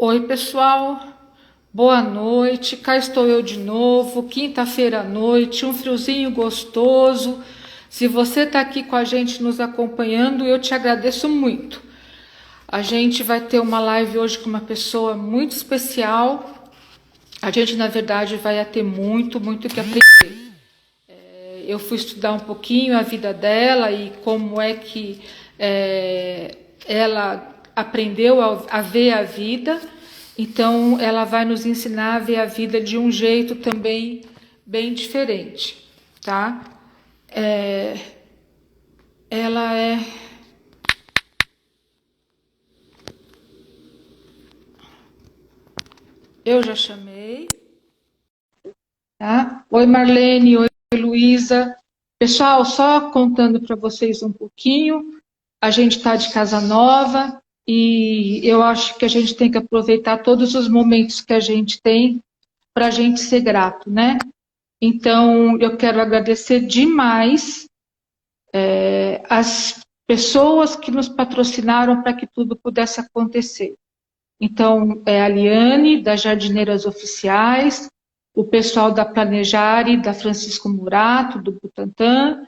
Oi, pessoal. Boa noite. Cá estou eu de novo. Quinta-feira à noite, um friozinho gostoso. Se você está aqui com a gente nos acompanhando, eu te agradeço muito. A gente vai ter uma live hoje com uma pessoa muito especial. A gente, na verdade, vai ter muito que aprender. Eu fui estudar um pouquinho a vida dela e como é que ela aprendeu a ver a vida. Então, ela vai nos ensinar a ver a vida de um jeito também bem diferente, tá? Ela é... Eu já chamei, tá? Oi, Marlene. Oi, Luísa. Pessoal, só contando para vocês um pouquinho, a gente está de casa nova e eu acho que a gente tem que aproveitar todos os momentos que a gente tem para a gente ser grato, né? Então, eu quero agradecer demais as pessoas que nos patrocinaram para que tudo pudesse acontecer. Então, é a Liane, das Jardineiras Oficiais, o pessoal da Planejare, da Francisco Murato, do Butantã.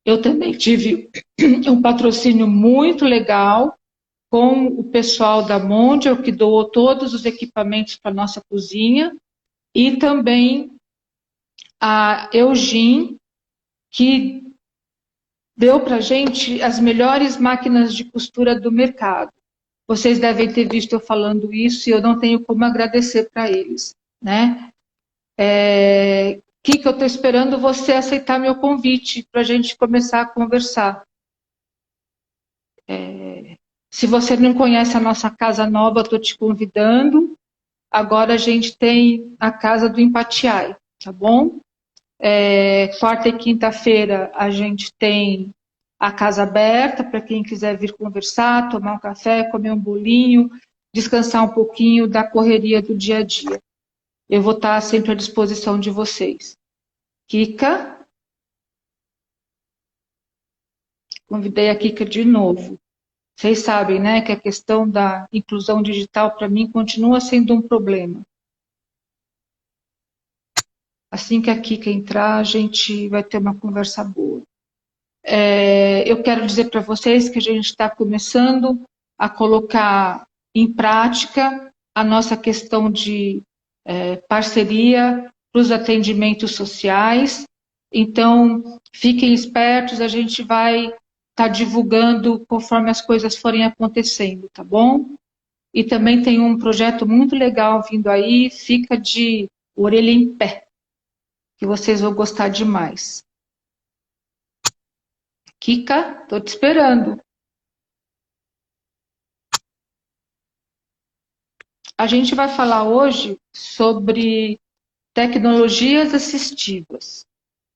Eu também tive um patrocínio muito legal com o pessoal da Mondial, que doou todos os equipamentos para a nossa cozinha, e também a Eugene, que deu para a gente as melhores máquinas de costura do mercado. Vocês devem ter visto eu falando isso e eu não tenho como agradecer para eles, né? Kika, eu estou esperando você aceitar meu convite para a gente começar a conversar. Se você não conhece a nossa casa nova, estou te convidando. Agora a gente tem a casa do Empatiai, tá bom? Quarta e quinta-feira a gente tem a casa aberta para quem quiser vir conversar, tomar um café, comer um bolinho, descansar um pouquinho da correria do dia a dia. Eu vou estar sempre à disposição de vocês. Kika, convidei a Kika de novo. Vocês sabem, né, que a questão da inclusão digital para mim continua sendo um problema. Assim que a Kika entrar, a gente vai ter uma conversa boa. Eu quero dizer para vocês que a gente está começando a colocar em prática a nossa questão de parceria para os atendimentos sociais. Então, fiquem espertos, a gente vai estar divulgando conforme as coisas forem acontecendo, tá bom? E também tem um projeto muito legal vindo aí, fica de orelha em pé, que vocês vão gostar demais. Kika, tô te esperando. A gente vai falar hoje sobre tecnologias assistivas,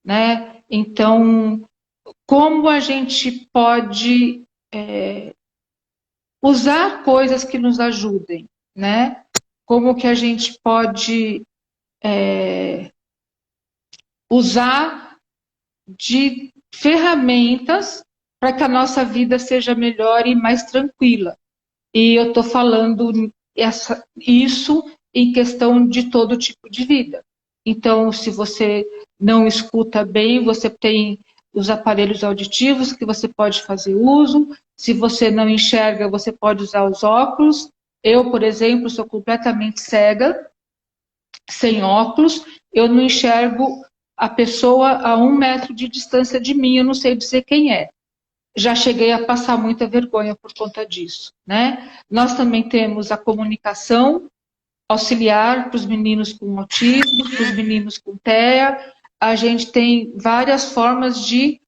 né? Então, como a gente pode usar coisas que nos ajudem, né? Como que a gente pode usar de ferramentas para que a nossa vida seja melhor e mais tranquila. E eu estou falando isso em questão de todo tipo de vida. Então, se você não escuta bem, você tem os aparelhos auditivos que você pode fazer uso. Se você não enxerga, você pode usar os óculos. Eu, por exemplo, sou completamente cega, sem óculos. Eu não enxergo a pessoa a 1 metro de distância de mim, eu não sei dizer quem é. Já cheguei a passar muita vergonha por conta disso, né? Nós também temos a comunicação auxiliar para os meninos com autismo, para os meninos com TEA. A gente tem várias formas de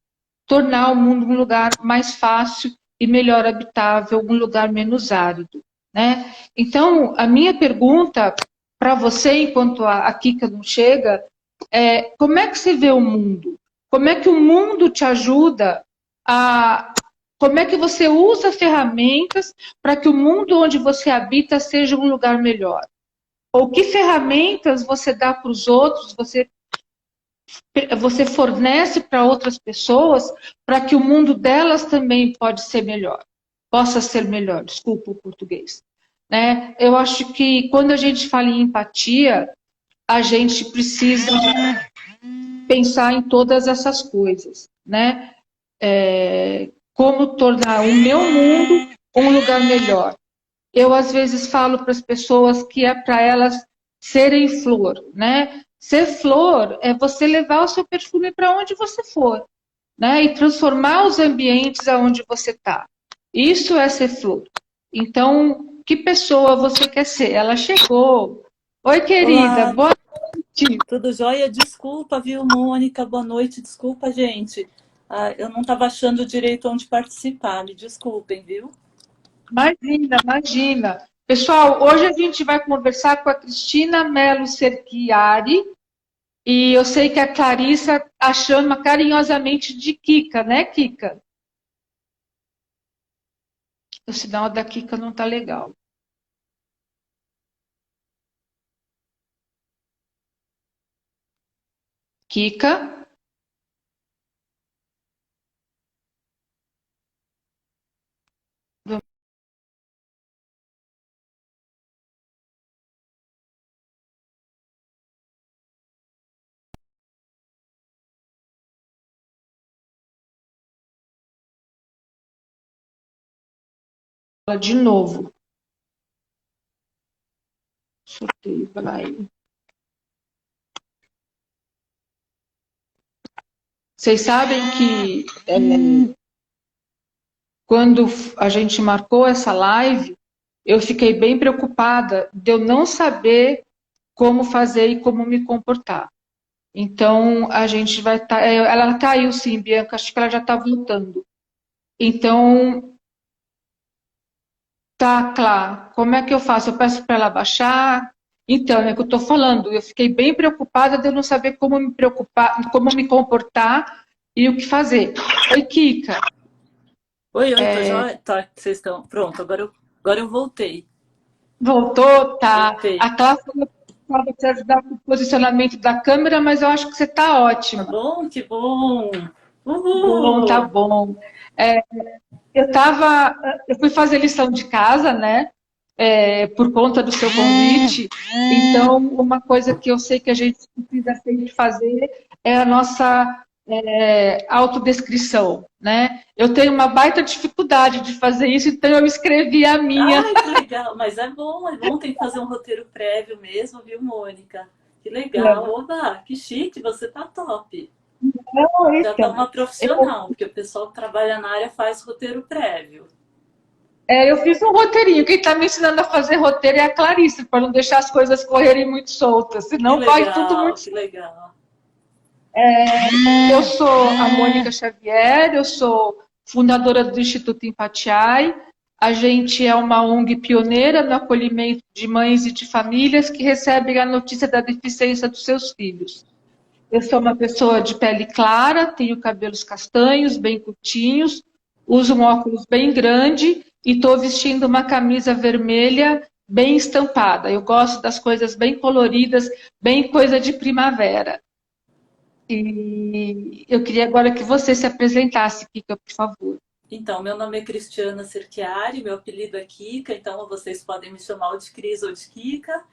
tornar o mundo um lugar mais fácil e melhor habitável, um lugar menos árido, né? Então, a minha pergunta para você, enquanto a Kika não chega, é como é que você vê o mundo? Como é que o mundo te ajuda como é que você usa ferramentas para que o mundo onde você habita seja um lugar melhor? Ou que ferramentas você dá para os outros, você fornece para outras pessoas para que o mundo delas também possa ser melhor, desculpa o português. né? Eu acho que quando a gente fala em empatia, a gente precisa pensar em todas essas coisas, né? Como tornar o meu mundo um lugar melhor. Eu, às vezes, falo para as pessoas que é para elas serem flor, né? Ser flor é você levar o seu perfume para onde você for, né? E transformar os ambientes aonde você está. Isso é ser flor. Então, que pessoa você quer ser? Ela chegou. Oi, querida, Olá, boa noite. tudo jóia? Desculpa, viu, Mônica? Boa noite, desculpa, gente. Eu não estava achando direito onde participar, me desculpem, viu? Imagina, imagina. Pessoal, hoje a gente vai conversar com a Cristina Mello Cerchiari, e eu sei que a Clarissa a chama carinhosamente de Kika, né, Kika? O sinal da Kika não tá legal. Kika, vamos lá de novo. Sorteio, live. Vocês sabem que quando a gente marcou essa live, eu fiquei bem preocupada de eu não saber como fazer e como me comportar. Então, a gente vai estar. Ela caiu sim, Bianca, acho que ela já está voltando. Então, tá, claro. Como é que eu faço? Eu peço para ela baixar? Então, é o que eu estou falando. Eu fiquei bem preocupada de eu não saber como me preocupar, como me comportar e o que fazer. Oi, Kika. Oi, tô jóia? Tá, vocês estão. Pronto, agora eu voltei. Voltou? Tá. Voltei. A Cláudia pode te ajudar com o posicionamento da câmera, mas eu acho que você está Tá ótima. bom? Que bom! Bom, tá Uhul! bom. Eu tava, eu fui fazer lição de casa, né? Por conta do seu convite. Então, uma coisa que eu sei que a gente precisa sempre fazer é a nossa autodescrição, né? Eu tenho uma baita dificuldade de fazer isso, então eu escrevi a minha. Ai, que legal! Mas é bom, tem que fazer um roteiro prévio mesmo, viu, Mônica? Que legal! Oba, que chique, você tá top! Já tá Então, uma profissional, porque o pessoal que trabalha na área faz roteiro prévio. eu fiz um roteirinho. Quem está me ensinando a fazer roteiro é a Clarice, para não deixar as coisas correrem muito soltas, senão vai tudo muito. Que legal. Eu sou a Mônica Xavier, eu sou fundadora do Instituto Empatiai. A gente é uma ONG pioneira no acolhimento de mães e de famílias que recebem a notícia da deficiência dos seus filhos. Eu sou uma pessoa de pele clara, tenho cabelos castanhos, bem curtinhos, uso um óculos bem grande e estou vestindo uma camisa vermelha bem estampada. Eu gosto das coisas bem coloridas, bem coisa de primavera. E eu queria agora que você se apresentasse, Kika, por favor. Então, meu nome é Cristiana Cerchiari, meu apelido é Kika, então vocês podem me chamar ou de Cris ou de Kika.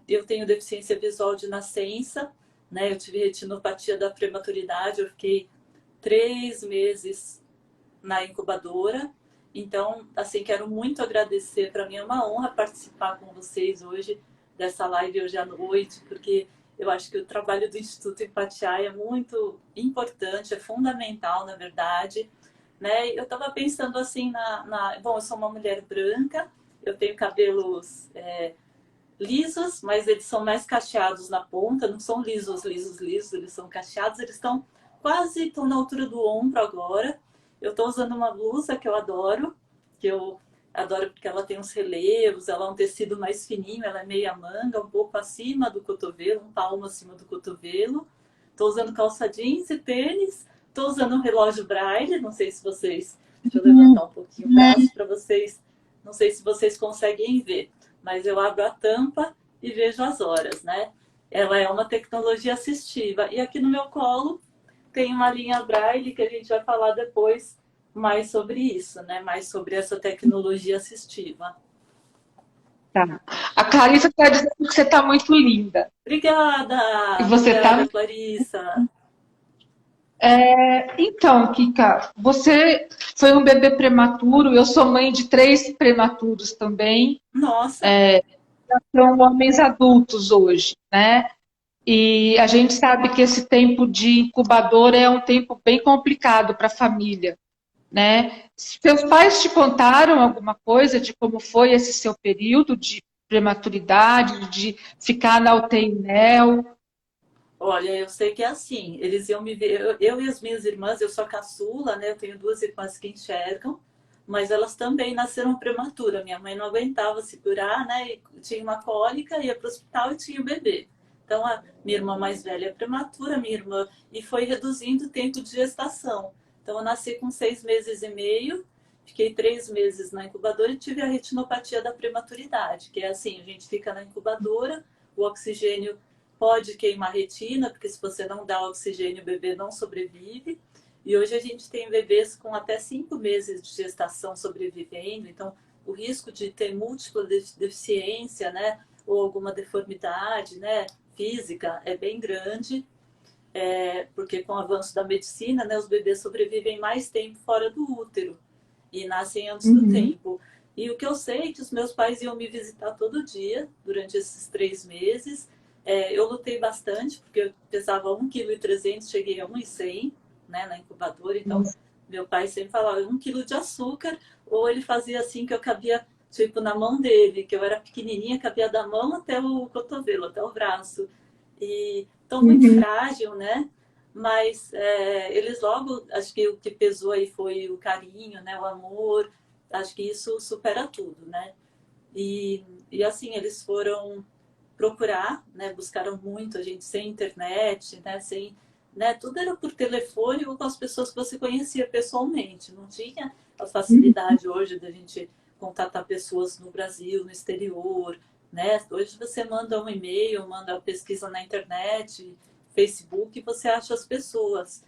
Eu tenho deficiência visual de nascença, né? Eu tive retinopatia da prematuridade, eu fiquei 3 meses na incubadora. Então, assim, quero muito agradecer. Para mim é uma honra participar com vocês hoje dessa live hoje à noite, porque eu acho que o trabalho do Instituto Empatiai é muito importante, é fundamental, na verdade, né? Eu estava pensando assim bom, eu sou uma mulher branca, eu tenho cabelos lisos, mas eles são mais cacheados na ponta, não são lisos, eles são cacheados, eles estão na altura do ombro agora. Eu estou usando uma blusa que eu adoro porque ela tem uns relevos, ela é um tecido mais fininho, ela é meia manga, um pouco acima do cotovelo, um palmo acima do cotovelo. Estou usando calça jeans e tênis, estou usando um relógio braille, não sei se vocês... Deixa eu levantar um pouquinho o braço para vocês, não sei se vocês conseguem ver, mas eu abro a tampa e vejo as horas, né? Ela é uma tecnologia assistiva. E aqui no meu colo tem uma linha Braille que a gente vai falar depois mais sobre isso, né? Mais sobre essa tecnologia assistiva. Tá. A Clarissa está dizendo que você está muito linda. E Obrigada, você obrigada, está. Clarissa. Então, Kika, você foi um bebê prematuro. Eu sou mãe de 3 prematuros também. Nossa, São homens adultos hoje, né? E a gente sabe que esse tempo de incubadora é um tempo bem complicado para a família, né? Seus pais te contaram alguma coisa de como foi esse seu período de prematuridade, de ficar na UTI Nel? olha, eu sei que é assim. Eles iam me ver, eu e as minhas irmãs, eu sou a caçula, né? Eu tenho duas irmãs que enxergam, mas elas também nasceram prematura. Minha mãe não aguentava segurar, né? E tinha uma cólica, ia para o hospital e tinha o bebê. Então, a minha irmã mais velha é prematura, minha irmã, e foi reduzindo o tempo de gestação. Então, eu nasci com 6 meses e meio, fiquei 3 meses na incubadora e tive a retinopatia da prematuridade, que é assim, a gente fica na incubadora, o oxigênio pode queimar a retina, porque se você não dá oxigênio, o bebê não sobrevive. E hoje a gente tem bebês com até 5 meses de gestação sobrevivendo, então o risco de ter múltipla deficiência, né, ou alguma deformidade, né, física é bem grande, porque com o avanço da medicina, né, os bebês sobrevivem mais tempo fora do útero e nascem antes do Uhum. tempo. E o que eu sei é que os meus pais iam me visitar todo dia durante esses 3 meses. Eu lutei bastante, porque eu pesava 1,3 kg, cheguei a 1,100 kg, né, na incubadora. Então, Nossa. meu pai sempre falava 1 kg de açúcar, ou ele fazia assim que eu cabia, tipo, na mão dele, que eu era pequenininha, cabia da mão até o cotovelo, até o braço. E então, muito Uhum. frágil, né? Mas eles logo, acho que o que pesou aí foi o carinho, né, o amor, acho que isso supera tudo, né? E assim, eles foram procurar, né, buscaram muito a gente sem internet, né, sem, né, tudo era por telefone ou com as pessoas que você conhecia pessoalmente, não tinha a facilidade hoje da gente contatar pessoas no Brasil, no exterior, né? Hoje você manda um e-mail, manda uma pesquisa na internet, Facebook, e você acha as pessoas.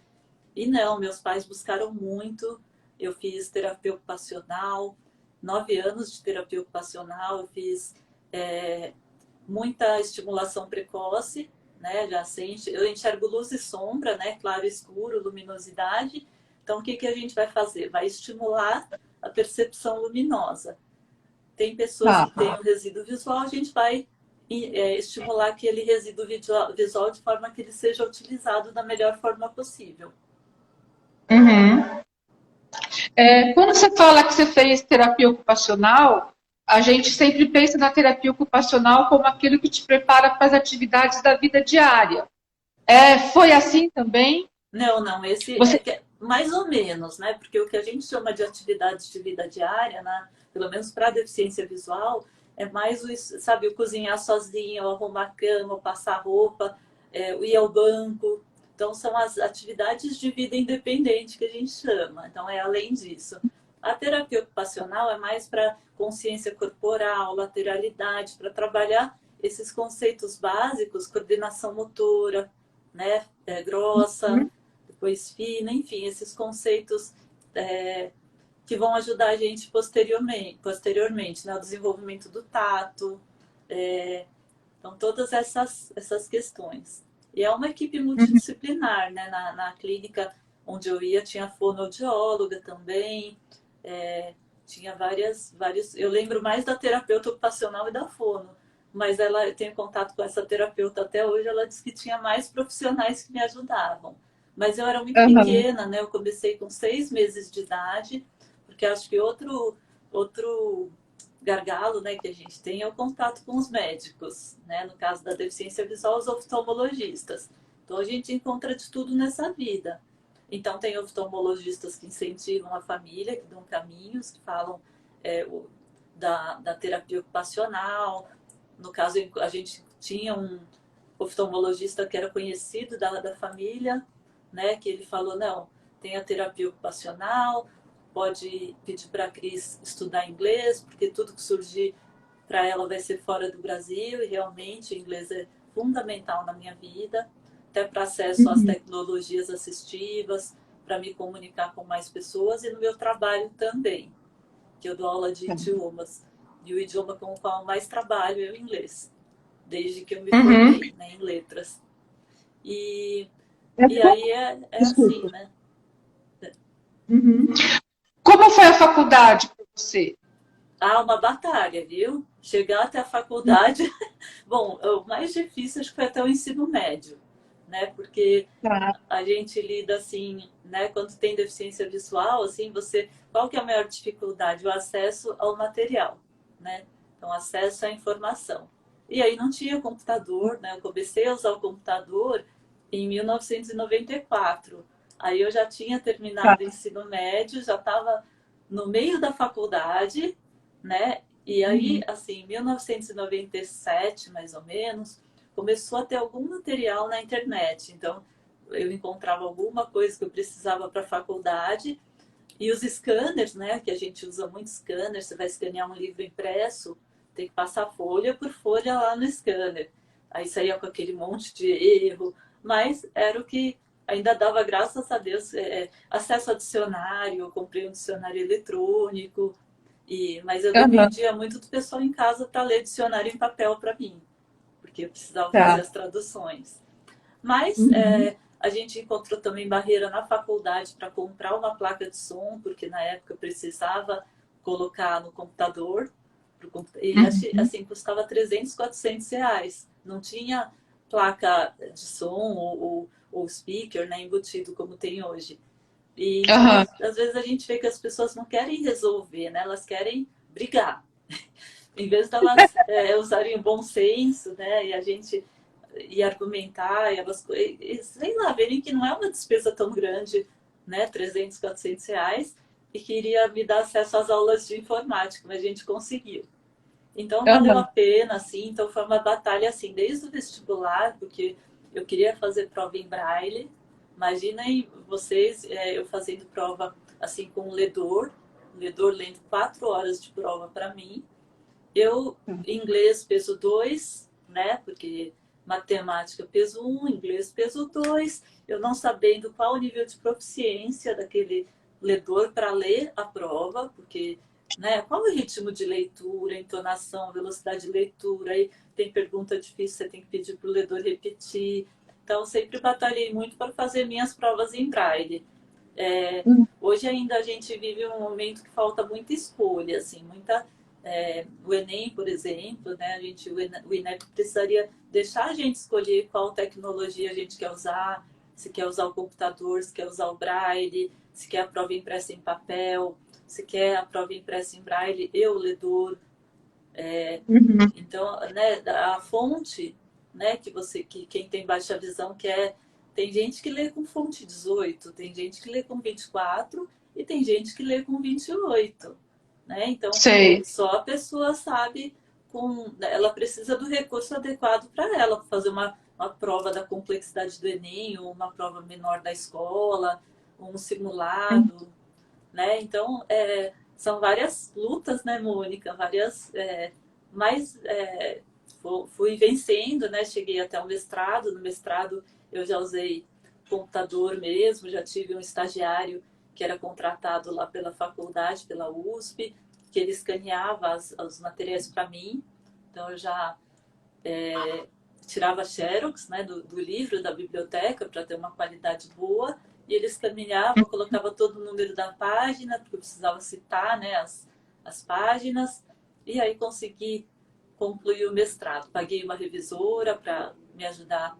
E não, meus pais buscaram muito. Eu fiz terapia ocupacional, 9 anos de terapia ocupacional, eu fiz é, muita estimulação precoce, né? Já sei, eu enxergo luz e sombra, né? Claro e escuro, luminosidade. Então, o que, que a gente vai fazer? Vai estimular a percepção luminosa. Tem pessoas Tá. que têm o resíduo visual, a gente vai estimular aquele resíduo visual de forma que ele seja utilizado da melhor forma possível. Uhum. Quando você fala que você fez terapia ocupacional, a gente sempre pensa na terapia ocupacional como aquilo que te prepara para as atividades da vida diária. Foi assim também? Não, não, esse Você. mais ou menos, né? Porque o que a gente chama de atividades de vida diária, né? Pelo menos para deficiência visual, é mais o, sabe, o cozinhar sozinho, o arrumar a cama, o passar roupa, o ir ao banco. Então, são as atividades de vida independente que a gente chama. Então, é além disso. A terapia ocupacional é mais para consciência corporal, lateralidade, para trabalhar esses conceitos básicos, coordenação motora, né? Grossa, depois fina, enfim, esses conceitos que vão ajudar a gente posteriormente, né? O desenvolvimento do tato, então todas essas questões. E é uma equipe multidisciplinar, né? Na clínica onde eu ia tinha fonoaudióloga também, tinha vários. Eu lembro mais da terapeuta ocupacional e da fono, mas eu tenho contato com essa terapeuta até hoje. Ela disse que tinha mais profissionais que me ajudavam. Mas eu era muito Aham. pequena, né? Eu comecei com 6 meses de idade, porque acho que outro gargalo, né, que a gente tem é o contato com os médicos, né? No caso da deficiência visual, os oftalmologistas. Então a gente encontra de tudo nessa vida. Então, tem oftalmologistas que incentivam a família, que dão caminhos, que falam da terapia ocupacional. No caso, a gente tinha um oftalmologista que era conhecido da família, né, que ele falou, não, tem a terapia ocupacional, pode pedir para a Cris estudar inglês, porque tudo que surgir para ela vai ser fora do Brasil, e realmente o inglês é fundamental na minha vida, até para acesso às Uhum. tecnologias assistivas, para me comunicar com mais pessoas e no meu trabalho também, que eu dou aula de idiomas. E o idioma com o qual mais trabalho é o inglês, desde que eu me Uhum. formei, né, em letras. E, É e como- aí é assim, Desculpa. né? Uhum. Como foi a faculdade para você? Há uma batalha, viu? Chegar até a faculdade. Bom, o mais difícil acho que foi até o ensino médio, né? Porque Tá. a gente lida assim, né? Quando tem deficiência visual, assim, você, qual que é a maior dificuldade? O acesso ao material, né? Então, acesso à informação. E aí não tinha computador, né? Eu comecei a usar o computador em 1994. Aí eu já tinha Tá. terminado o ensino médio, já estava no meio da faculdade, né? E aí, Uhum. assim, em 1997, mais ou menos, começou a ter algum material na internet. Então, eu encontrava alguma coisa que eu precisava para a faculdade e os scanners, né, que a gente usa muito scanner, você vai escanear um livro impresso, tem que passar folha por folha lá no scanner. Aí saía com aquele monte de erro, mas era o que ainda dava, graças a Deus, acesso a dicionário, eu comprei um dicionário eletrônico, mas eu Aham. dependia muito do pessoal em casa para ler dicionário em papel para mim, porque eu precisava fazer Tá. as traduções. Mas Uhum. a gente encontrou também barreira na faculdade para comprar uma placa de som, porque na época eu precisava colocar no computador. E Uhum. assim, custava 300, R$ 400. Não tinha placa de som ou speaker, né, embutido como tem hoje. E então, Aham. às vezes a gente vê que as pessoas não querem resolver, né? Elas querem brigar. Em vez de elas usarem o bom senso, né? E a gente e argumentar, e elas, sei lá, verem que não é uma despesa tão grande, né? 300, R$ 400, e que iria me dar acesso às aulas de informática, mas a gente conseguiu. Então valeu a Aham. pena, assim, então foi uma batalha assim, desde o vestibular, porque eu queria fazer prova em braille. Imaginem vocês, eu fazendo prova assim com um ledor lendo 4 horas de prova para mim. Eu, inglês peso 2, né? Porque matemática peso 1, inglês peso 2. Eu não sabendo qual o nível de proficiência daquele ledor para ler a prova, porque, né, qual o ritmo de leitura, entonação, velocidade de leitura, aí tem pergunta difícil, você tem que pedir para o ledor repetir. Então, sempre batalhei muito para fazer minhas provas em braille. É, Uhum. hoje ainda a gente vive um momento que falta muita escolha, assim, o Enem, por exemplo, né, o INEP precisaria deixar a gente escolher qual tecnologia a gente quer usar, se quer usar o computador, se quer usar o braille, se quer a prova impressa em papel, se quer a prova impressa em braille e o ledor. Uhum. Então, né, a fonte, né, que quem tem baixa visão quer. Tem gente que lê com fonte 18, tem gente que lê com 24 e tem gente que lê com 28, né? Então, Sei. só a pessoa sabe ela precisa do recurso adequado para ela, para fazer uma prova da complexidade do Enem, ou uma prova menor da escola, um simulado, né? Então, são várias lutas, né, Mônica? Mas fui vencendo, né? Cheguei até o mestrado. No mestrado, eu já usei computador mesmo, já tive um estagiário que era contratado lá pela faculdade, pela USP, que ele escaneava os materiais para mim. Então, eu já tirava xerox, né, do livro, da biblioteca, para ter uma qualidade boa, e eles caminhavam, colocava todo o número da página, porque eu precisava citar, né, as páginas, e aí consegui concluir o mestrado. Paguei uma revisora para me ajudar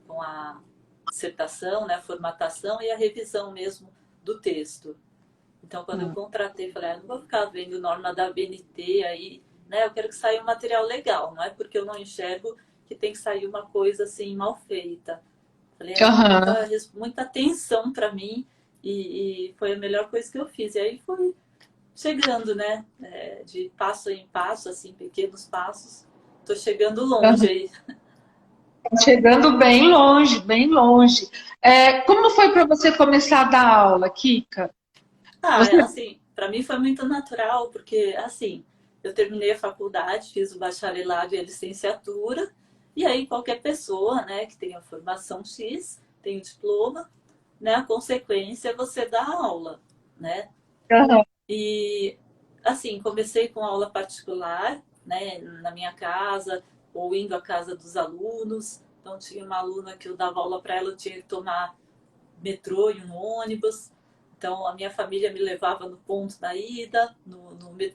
com a dissertação, né, a formatação e a revisão mesmo do texto. Então, quando eu contratei, falei, não vou ficar vendo norma da ABNT aí, né? Eu quero que saia um material legal, não é porque eu não enxergo que tem que sair uma coisa assim mal feita. Falei, Aham. muita atenção para mim e foi a melhor coisa que eu fiz. E aí foi chegando, né? De passo em passo, assim, pequenos passos. Tô chegando longe Aham. aí. Chegando bem longe, bem longe. Como foi para você começar a dar aula, Kika? Você. Assim, para mim foi muito natural, porque, assim, eu terminei a faculdade, fiz o bacharelado e a licenciatura, e aí qualquer pessoa, né, que tenha formação X, tem o diploma, né, a consequência é você dar aula, né? Aham. E assim, comecei com aula particular, né, na minha casa, ou indo à casa dos alunos. Então, tinha uma aluna que eu dava aula para ela, eu tinha que tomar metrô e um ônibus. Então, a minha família me levava no ponto da ida,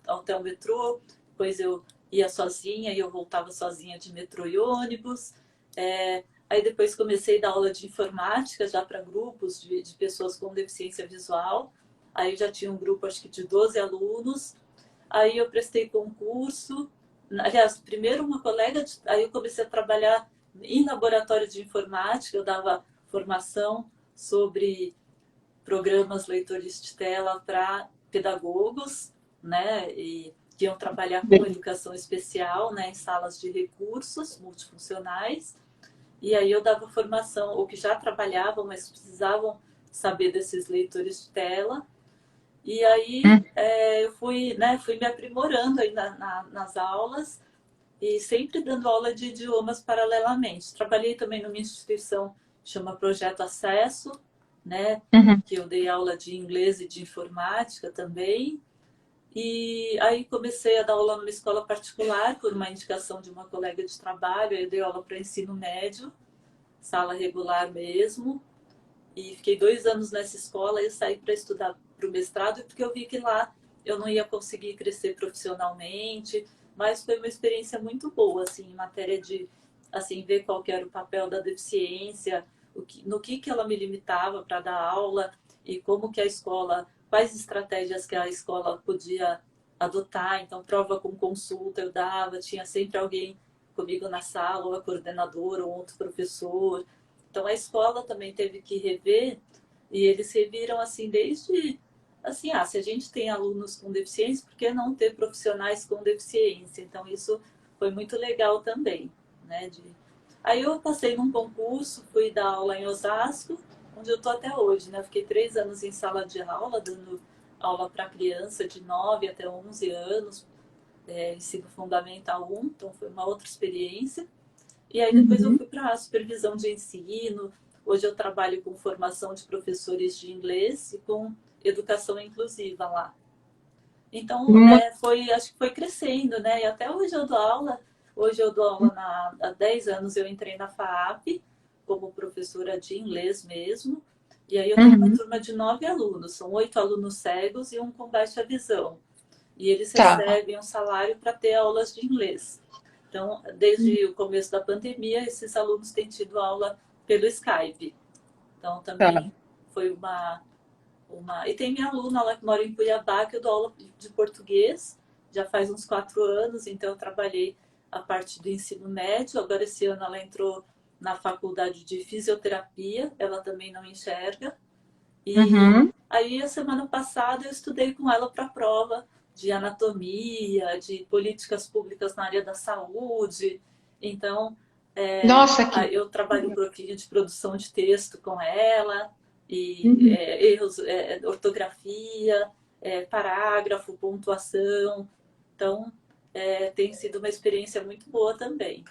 até o metrô. Depois eu ia sozinha e eu voltava sozinha de metrô e ônibus. Aí depois comecei a dar aula de informática já para grupos de pessoas com deficiência visual. Aí já tinha um grupo, acho que de 12 alunos. Aí eu prestei concurso. Aliás, primeiro uma colega, aí eu comecei a trabalhar em laboratório de informática, eu dava formação sobre programas leitores de tela para pedagogos, né, e que iam trabalhar com educação especial, né, em salas de recursos multifuncionais. E aí eu dava formação, ou que já trabalhavam, mas precisavam saber desses leitores de tela. E aí eu fui, né, fui me aprimorando aí nas aulas e sempre dando aula de idiomas paralelamente. Trabalhei também numa instituição que chama Projeto Acesso, né, Uhum. que eu dei aula de inglês e de informática também. E aí comecei a dar aula numa escola particular por uma indicação de uma colega de trabalho. Aí eu dei aula para ensino médio, sala regular mesmo. E fiquei 2 anos nessa escola e saí para estudar para o mestrado, porque eu vi que lá eu não ia conseguir crescer profissionalmente, mas foi uma experiência muito boa, assim, em matéria de assim, ver qual que era o papel da deficiência, no que ela me limitava para dar aula e como que a escola, quais estratégias que a escola podia adotar. Então, prova com consulta eu dava, tinha sempre alguém comigo na sala, ou a coordenadora, ou outro professor. Então a escola também teve que rever e eles reviram assim desde assim, se a gente tem alunos com deficiência, por que não ter profissionais com deficiência? Então isso foi muito legal também, né? Aí eu passei num concurso, fui dar aula em Osasco, onde eu estou até hoje, né? Eu fiquei 3 anos em sala de aula, dando aula para criança de 9 até 11 anos, ensino fundamental 1, então foi uma outra experiência. E aí depois eu Uhum. fui para a supervisão de ensino. Hoje eu trabalho com formação de professores de inglês e com educação inclusiva lá. Então, acho que foi crescendo, né? E até hoje eu dou aula. Hoje eu dou aula há 10 anos eu entrei na FAAP como professora de inglês mesmo. E aí eu tenho uma Uhum. turma de 9 alunos. São 8 alunos cegos e um com baixa visão. E eles Tá. recebem um salário para ter aulas de inglês. Então, desde o começo da pandemia, esses alunos têm tido aula pelo Skype. Então, Tá. também foi uma... E tem minha aluna lá que mora em Cuiabá, que eu dou aula de português, já faz uns 4 anos, então eu trabalhei a parte do ensino médio. Agora, esse ano, ela entrou na faculdade de fisioterapia, ela também não enxerga. E Uhum. aí, a semana passada, eu estudei com ela para a prova de anatomia, de políticas públicas na área da saúde. Então, Nossa, que. eu trabalho um pouquinho de produção de texto com ela, e Uhum. erros, ortografia, parágrafo, pontuação. Então, tem sido uma experiência muito boa também.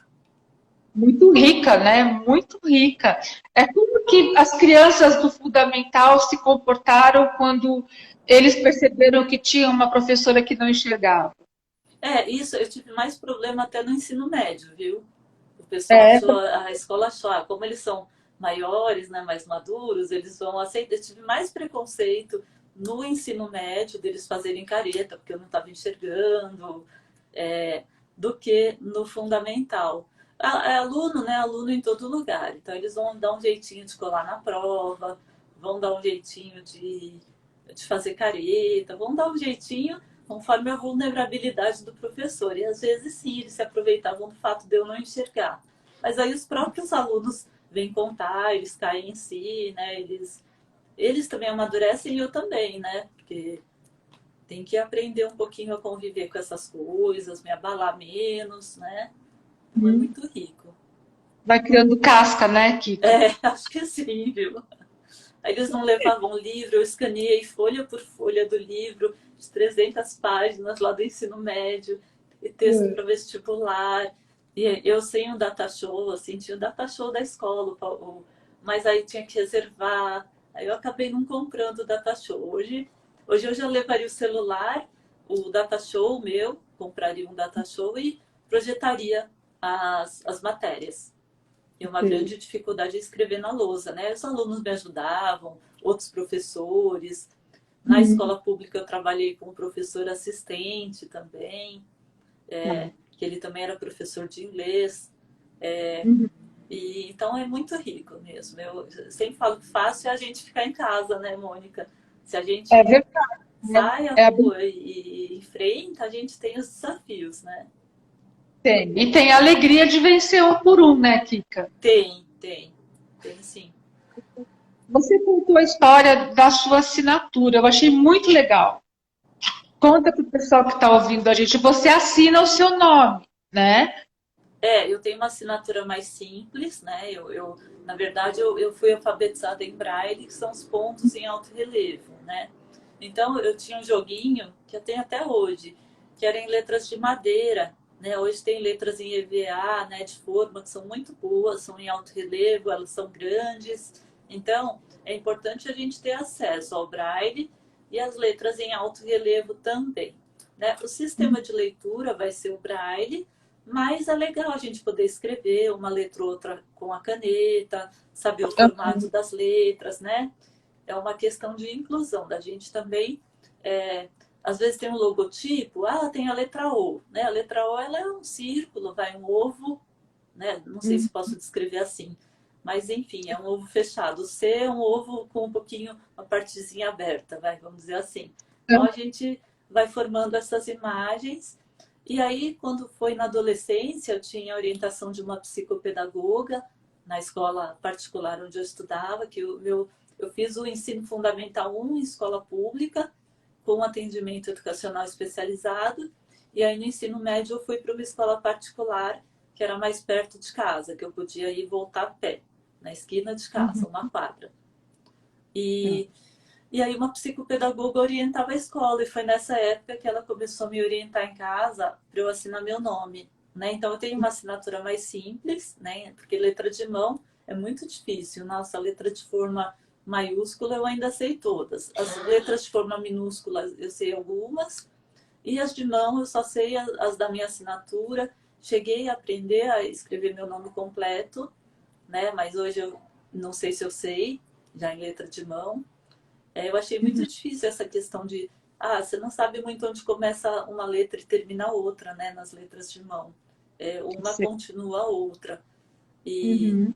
Muito rica, né? Muito rica. É como que as crianças do fundamental se comportaram quando eles perceberam que tinha uma professora que não enxergava. Isso, eu tive mais problema até no ensino médio, viu? O pessoal É, achou, a escola achou, como eles são maiores, né, mais maduros, eles vão aceitar. Eu tive mais preconceito no ensino médio deles fazerem careta, porque eu não estava enxergando, é, do que no fundamental. É aluno, né? Aluno em todo lugar. Então eles vão dar um jeitinho de colar na prova, vão dar um jeitinho de fazer careta, vão dar um jeitinho conforme a vulnerabilidade do professor. E às vezes sim, eles se aproveitavam do fato de eu não enxergar. Mas aí os próprios alunos vêm contar, eles caem em si, né? Eles também amadurecem e eu também, né? Porque tem que aprender um pouquinho a conviver com essas coisas, me abalar menos, né? Então é muito rico. vai criando casca, né, Kika? Acho que sim, viu? Aí eles não levavam livro, eu escaneei folha por folha do livro, de 300 páginas lá do ensino médio, e texto para vestibular. E eu sem o data show, assim, tinha o data show da escola, mas aí tinha que reservar. Aí eu acabei não comprando o data show. Hoje eu já levaria o celular, o data show meu, compraria um data show e projetaria as matérias. E uma Sei. grande dificuldade é escrever na lousa, né? Os alunos me ajudavam, outros professores. Na Uhum. escola pública eu trabalhei com um professor assistente também, Tá. que ele também era professor de inglês. Uhum. E então é muito rico mesmo. Eu sempre falo que fácil é a gente ficar em casa, né, Mônica? Se a É gente verdade, né? sai à É, rua e enfrenta, a gente tem os desafios, né? tem. E tem a alegria de vencer um por um, né, Kika? Tem sim. Você contou a história da sua assinatura, eu achei muito legal. Conta para o pessoal que está ouvindo a gente. Você assina o seu nome, né? Eu tenho uma assinatura mais simples, né? Na verdade, eu fui alfabetizada em Braille, que são os pontos em alto relevo, né? Então, eu tinha um joguinho, que eu tenho até hoje, que era em letras de madeira, né? Hoje tem letras em EVA, né, de forma, que são muito boas, são em alto relevo, elas são grandes. Então, é importante a gente ter acesso ao Braille e as letras em alto relevo também, né? O sistema de leitura vai ser o Braille, mas é legal a gente poder escrever uma letra ou outra com a caneta, saber o formato das letras, né? É uma questão de inclusão da gente também. É, às vezes tem um logotipo, tem a letra O, né? A letra O ela é um círculo, vai um ovo, né? Não sei se posso descrever assim, mas enfim, é um ovo fechado. O C é um ovo com um pouquinho, uma partezinha aberta, vamos dizer assim. Então a gente vai formando essas imagens. E aí, quando foi na adolescência, eu tinha a orientação de uma psicopedagoga na escola particular onde eu estudava, eu fiz o ensino fundamental 1 em escola pública, com atendimento educacional especializado, e aí no ensino médio eu fui para uma escola particular, que era mais perto de casa, que eu podia ir e voltar a pé, na esquina de casa, uma quadra. E e aí uma psicopedagoga orientava a escola, e foi nessa época que ela começou a me orientar em casa para eu assinar meu nome, né? Então eu tenho uma assinatura mais simples, né? Porque letra de mão é muito difícil. Nossa, letra de forma maiúscula eu ainda sei todas. As letras de forma minúscula eu sei algumas, e as de mão eu só sei as da minha assinatura. Cheguei a aprender a escrever meu nome completo, né? Mas hoje eu não sei se eu sei, já em letra de mão. Eu achei muito difícil essa questão de, você não sabe muito onde começa uma letra e termina a outra, né, nas letras de mão. Uma Sei. continua a outra. E, Uhum.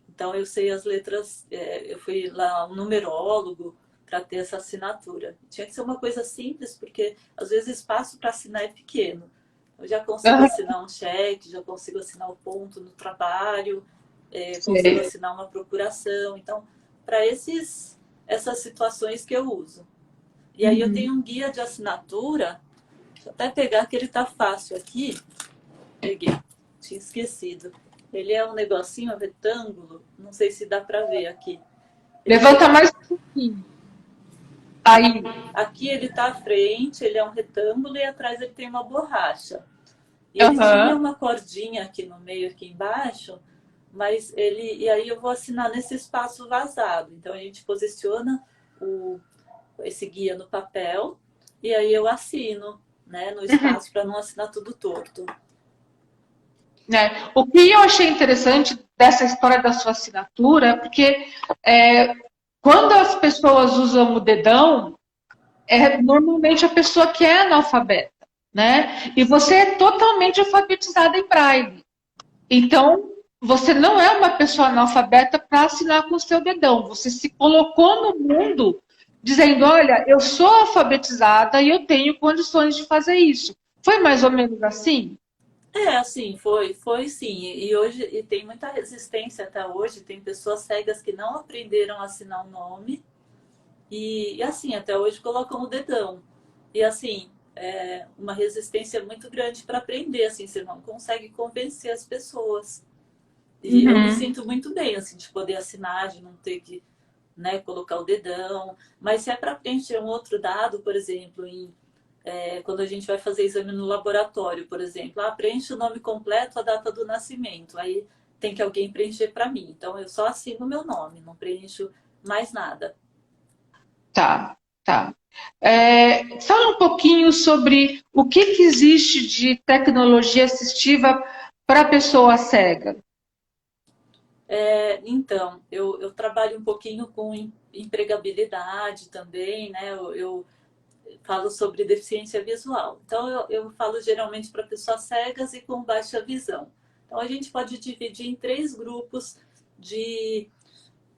então eu sei as letras, eu fui lá um numerólogo para ter essa assinatura. Tinha que ser uma coisa simples, porque às vezes o espaço para assinar é pequeno. Eu já consigo Aham, assinar um cheque, já consigo assinar o ponto no trabalho, consigo sei. assinar uma procuração. Então, para essas situações que eu uso. E aí eu Uhum. tenho um guia de assinatura, deixa eu até pegar que ele tá fácil aqui. Peguei, tinha esquecido. Ele é um negocinho, um retângulo, não sei se dá para ver aqui. Ele Levanta tem, mais um pouquinho. Aí. aqui ele tá à frente, ele é um retângulo e atrás ele tem uma borracha. E ele tinha Aham. uma cordinha aqui no meio, aqui embaixo, mas e aí eu vou assinar nesse espaço vazado. Então a gente posiciona esse guia no papel e aí eu assino, né, no espaço para não assinar tudo torto. Né? O que eu achei interessante dessa história da sua assinatura é porque é, quando as pessoas usam o dedão, é normalmente a pessoa que é analfabeta, né? E você é totalmente alfabetizada em braille. Então, você não é uma pessoa analfabeta para assinar com o seu dedão. Você se colocou no mundo dizendo: olha, eu sou alfabetizada e eu tenho condições de fazer isso. Foi mais ou menos assim? Assim, foi sim. E hoje e tem muita resistência até hoje. Tem pessoas cegas que não aprenderam a assinar o nome e assim, até hoje colocam o dedão. E assim, uma resistência muito grande para aprender, assim, você não consegue convencer as pessoas. E eu me Uhum. sinto muito bem, assim, de poder assinar, de não ter que, né, colocar o dedão. Mas se é para preencher um outro dado, por exemplo, quando a gente vai fazer exame no laboratório, por exemplo, preenche o nome completo, a data do nascimento. Aí tem que alguém preencher para mim. Então eu só assino o meu nome, não preencho mais nada. Tá. Tá. Fala um pouquinho sobre o que existe de tecnologia assistiva para a pessoa cega. Então, eu trabalho um pouquinho com empregabilidade também, né? Eu falo sobre deficiência visual. Então, eu falo geralmente para pessoas cegas e com baixa visão. Então, a gente pode dividir em três grupos de,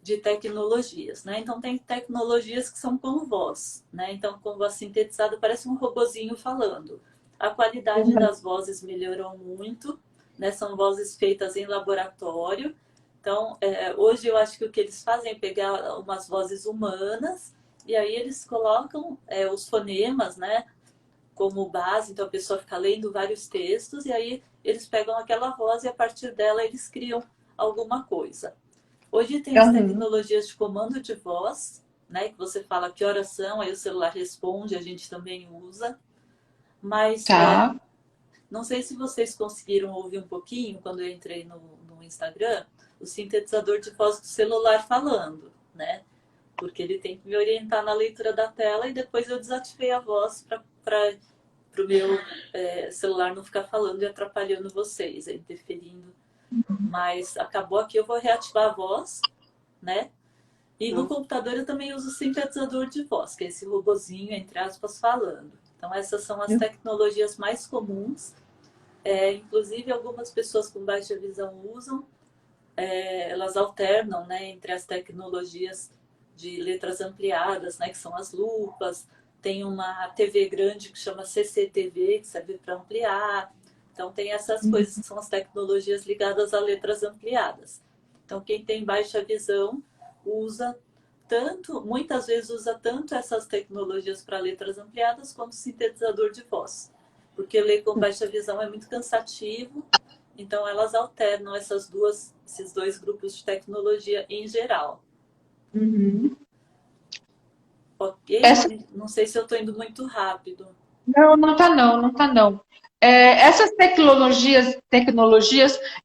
de tecnologias, né? Então, tem tecnologias que são com voz, né? Então, com voz sintetizada, parece um robozinho falando. A qualidade das vozes melhorou muito, né? São vozes feitas em laboratório. Então, hoje eu acho que o que eles fazem é pegar umas vozes humanas e aí eles colocam os fonemas, né, como base. Então a pessoa fica lendo vários textos e aí eles pegam aquela voz e a partir dela eles criam alguma coisa. Hoje tem as Uhum. tecnologias de comando de voz, né, que você fala que horas são, aí o celular responde, a gente também usa. Mas Tá. não sei se vocês conseguiram ouvir um pouquinho quando eu entrei no Instagram, o sintetizador de voz do celular falando, né? Porque ele tem que me orientar na leitura da tela e depois eu desativei a voz para o meu celular não ficar falando e atrapalhando vocês, interferindo. Mas acabou aqui, eu vou reativar a voz, né? E no computador eu também uso o sintetizador de voz, que é esse robozinho, entre aspas, falando. Então essas são as tecnologias mais comuns. Inclusive algumas pessoas com baixa visão usam, elas alternam, né, entre as tecnologias de letras ampliadas, né, que são as lupas, tem uma TV grande que chama CCTV, que serve para ampliar. Então tem essas coisas que são as tecnologias ligadas a letras ampliadas. Então quem tem baixa visão usa tanto, muitas vezes usa tanto essas tecnologias para letras ampliadas quanto sintetizador de voz. Porque ler com baixa visão é muito cansativo, então elas alternam esses dois grupos de tecnologia em geral. Uhum. Ok? Essa, Não sei se eu estou indo muito rápido. não, não tá não, não tá não. Essas tecnologias,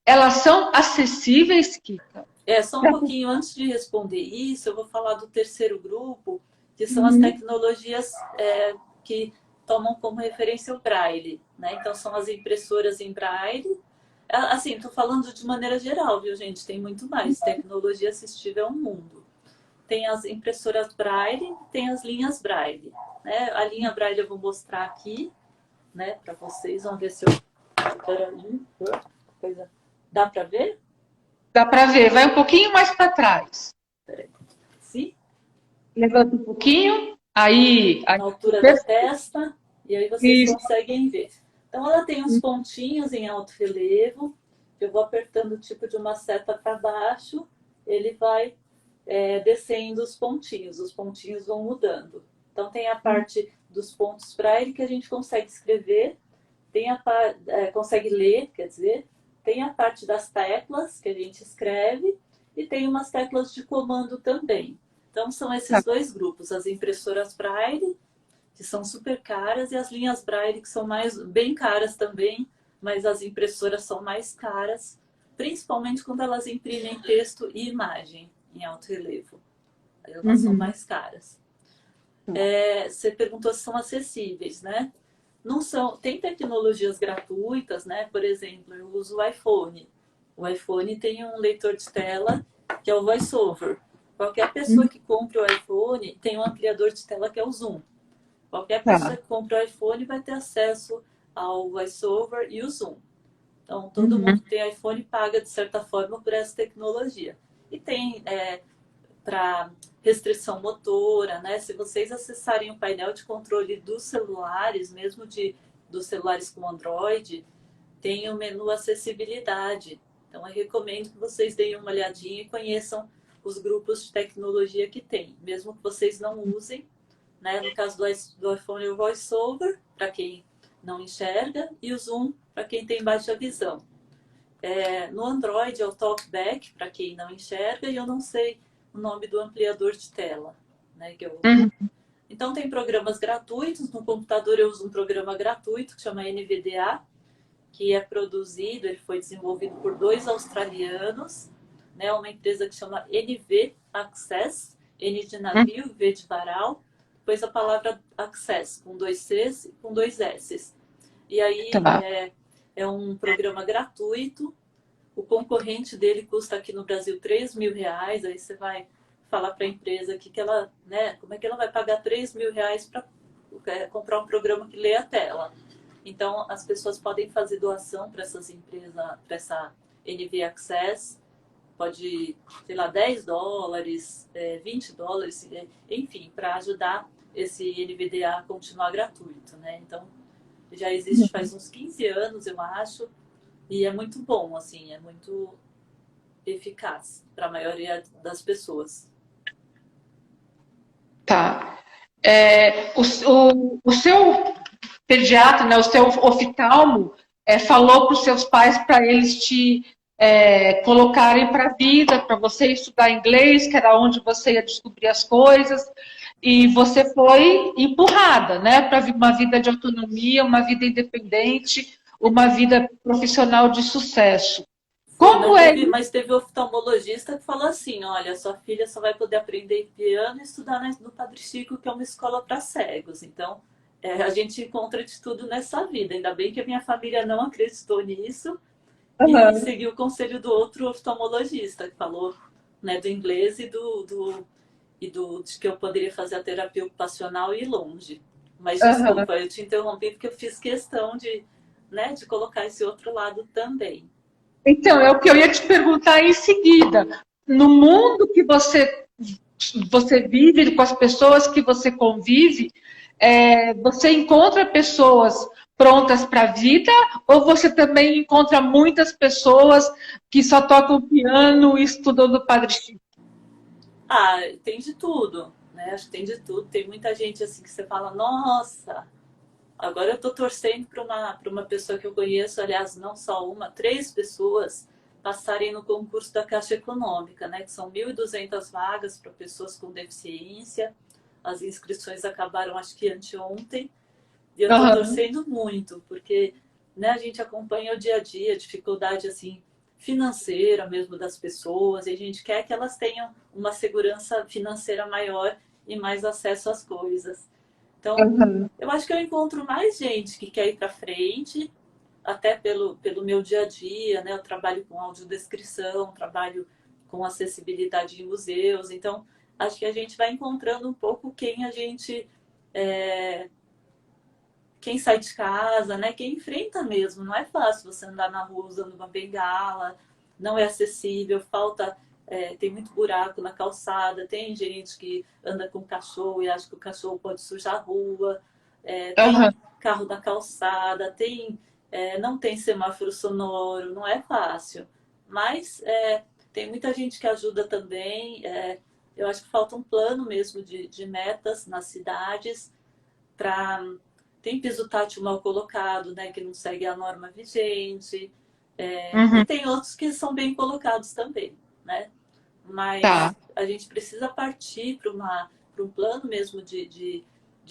elas são acessíveis, Kika? Só um pouquinho antes de responder isso, eu vou falar do terceiro grupo, que são as tecnologias que tomam como referência o Braille, né? Então são as impressoras em Braille. Assim, estou falando de maneira geral, viu, gente? Tem muito mais. Tecnologia assistiva é um mundo. Tem as impressoras Braille, tem as linhas Braille, né? A linha Braille eu vou mostrar aqui, né, para vocês. Vamos ver se eu... Dá para ver? Dá para ver, vai um pouquinho mais para trás. Sim? Levanta um pouquinho, aí Na altura da testa, e aí vocês isso. conseguem ver. Então ela tem uns pontinhos em alto relevo, eu vou apertando o tipo de uma seta para baixo, ele vai descendo os pontinhos vão mudando. Então tem a parte dos pontos braille que a gente consegue escrever, tem consegue ler, quer dizer, tem a parte das teclas que a gente escreve e tem umas teclas de comando também. Então são esses dois grupos, as impressoras braille, que são super caras, e as linhas braille, que são bem caras também, mas as impressoras são mais caras, principalmente quando elas imprimem texto e imagem em alto relevo. Elas são mais caras. Você perguntou se são acessíveis, né? Não são, tem tecnologias gratuitas, né? Por exemplo, eu uso o iPhone. O iPhone tem um leitor de tela que é o VoiceOver. Qualquer pessoa que compre o iPhone tem um ampliador de tela que é o Zoom. Qualquer pessoa que compre o iPhone vai ter acesso ao VoiceOver e o Zoom. Então, todo mundo que tem iPhone paga, de certa forma, por essa tecnologia. E tem para restrição motora, né? Se vocês acessarem o painel de controle dos celulares, mesmo dos celulares com Android, tem o menu acessibilidade. Então, eu recomendo que vocês deem uma olhadinha e conheçam os grupos de tecnologia que tem, mesmo que vocês não usem, né? No caso do iPhone, o VoiceOver, para quem não enxerga, e o Zoom, para quem tem baixa visão. No Android é o TalkBack, para quem não enxerga, e eu não sei o nome do ampliador de tela, né? Então tem programas gratuitos, no computador eu uso um programa gratuito que chama NVDA, que é produzido, ele foi desenvolvido por dois australianos, né? Uma empresa que chama NV Access, N de navio, V de varal, depois a palavra Access, com 2 Cs e com 2 Ss. E aí Tá. é um programa gratuito. O concorrente dele custa aqui no Brasil R$ 3.000. Aí você vai falar para a empresa aqui que ela, né, como é que ela vai pagar R$ 3.000 para comprar um programa que lê a tela. Então, as pessoas podem fazer doação para essas empresas, para essa NV Access, pode, sei lá, US$ 10, US$ 20, enfim, para ajudar esse NVDA a continuar gratuito, né? Então, já existe faz uns 15 anos, eu acho, e é muito bom, assim, é muito eficaz para a maioria das pessoas. Tá. O seu pediatra, né, o seu oftalmo, falou para os seus pais para eles te colocarem para a vida, para você estudar inglês, que era onde você ia descobrir as coisas, e você foi empurrada, né, para uma vida de autonomia, uma vida independente, uma vida profissional de sucesso. Foi, Como é? mas teve oftalmologista que falou assim, olha, sua filha só vai poder aprender piano e estudar no Padre Chico, que é uma escola para cegos. Então, a gente encontra de tudo nessa vida. Ainda bem que a minha família não acreditou nisso e Uhum, seguiu o conselho do outro oftalmologista, que falou, né, do inglês de que eu poderia fazer a terapia ocupacional e ir longe. Mas uhum. desculpa, eu te interrompi porque eu fiz questão né, de colocar esse outro lado também. Então, é o que eu ia te perguntar em seguida. No mundo que você vive, com as pessoas que você convive, você encontra pessoas prontas para a vida ou você também encontra muitas pessoas que só tocam piano e estudam do Padre Chico? Ah, tem de tudo, né? Acho que tem de tudo. Tem muita gente assim que você fala, nossa, agora eu tô torcendo para uma pessoa que eu conheço, aliás, não só uma, 3 pessoas passarem no concurso da Caixa Econômica, né? Que são 1.200 vagas para pessoas com deficiência. As inscrições acabaram, acho que anteontem. E eu estou Uhum, torcendo muito, porque, né, a gente acompanha o dia a dia, a dificuldade assim financeira mesmo das pessoas, e a gente quer que elas tenham uma segurança financeira maior e mais acesso às coisas. Então, uhum, eu acho que eu encontro mais gente que quer ir para frente, até pelo meu dia a dia, né? Eu trabalho com audiodescrição, trabalho com acessibilidade em museus, então acho que a gente vai encontrando um pouco quem a gente é, quem sai de casa, né? Quem enfrenta mesmo. Não é fácil você andar na rua usando uma bengala, não é acessível, falta. Tem muito buraco na calçada, tem gente que anda com cachorro e acha que o cachorro pode sujar a rua, uhum, tem carro na calçada, não tem semáforo sonoro, não é fácil. Mas tem muita gente que ajuda também. Eu acho que falta um plano mesmo de metas nas cidades para tem piso tátil mal colocado, né, que não segue a norma vigente, e uhum. tem outros que são bem colocados também, né? Tá. Mas a gente precisa partir para um plano mesmo de